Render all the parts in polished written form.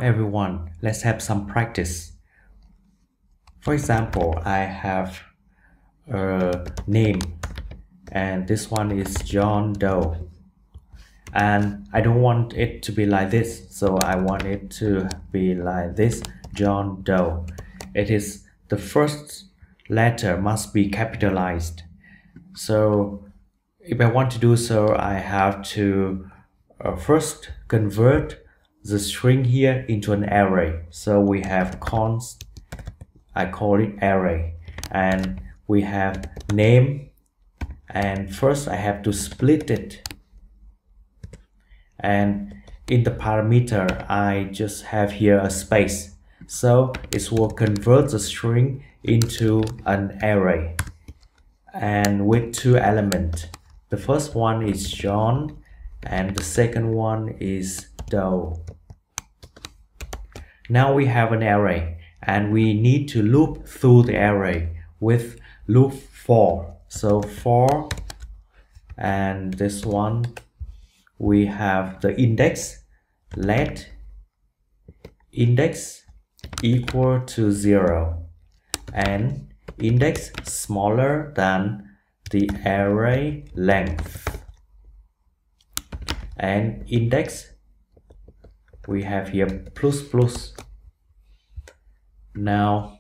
Everyone, let's have some practice. For example, I have a name and this one is John Doe, and I don't want it to be like this, so I want it to be like this, John Doe. It is the first letter must be capitalized. So if I want to do so, I have to first convert the string here into an array. So we have const, I call it array, and we have name, and first I have to split it, and in the parameter I just have here a space, so it will convert the string into an array and with two elements. The first one is John and the second one is Doe. Now we have an array and we need to loop through the array with loop for. So for, and this one we have the index, let index equal to 0 and index smaller than the array length, and index we have here plus plus. Now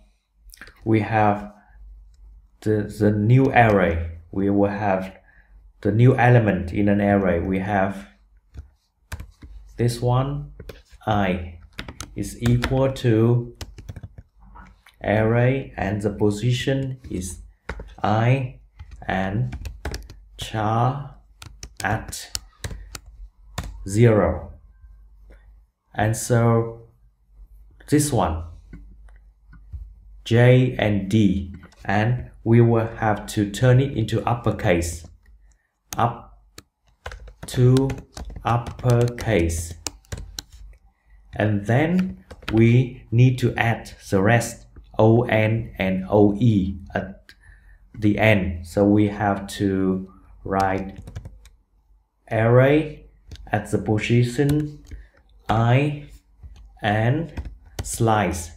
we have the new array. We will have the new element in an array. We have this one, I is equal to array and the position is I and char at 0. And so this one J and D, and we will have to turn it into uppercase, up to uppercase, and then we need to add the rest ON and OE at the end. So we have to write array at the position I and slice,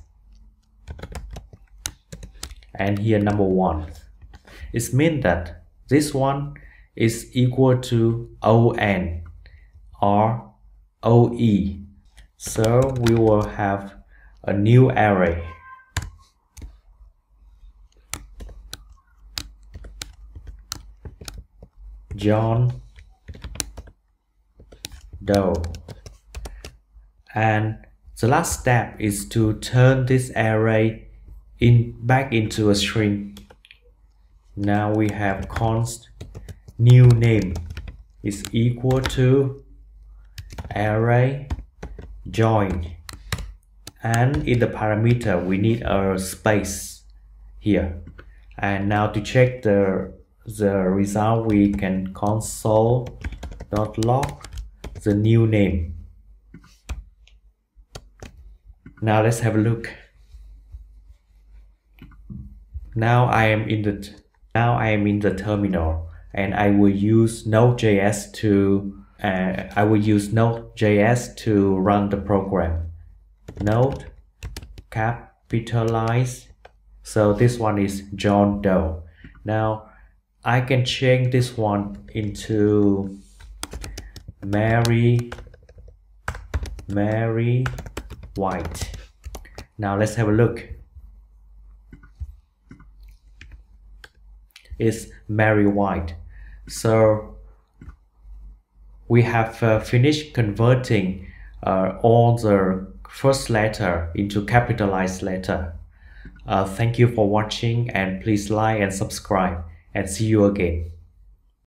and here number 1. It means that this one is equal to ON or OE. So we will have a new array. John Doe. And the last step is to turn this array back into a string. Now we have const new name is equal to array join, and in the parameter we need a space here. And now to check the result, we can console.log the new name. Now let's have a look. Now I am in the terminal, and I will use Node.js to run the program. Node capitalize. So this one is John Doe. Now I can change this one into Mary White. Now let's have a look. It's Mary White. So we have finished converting all the first letter into capitalized letter. Thank you for watching, and please like and subscribe, and see you again.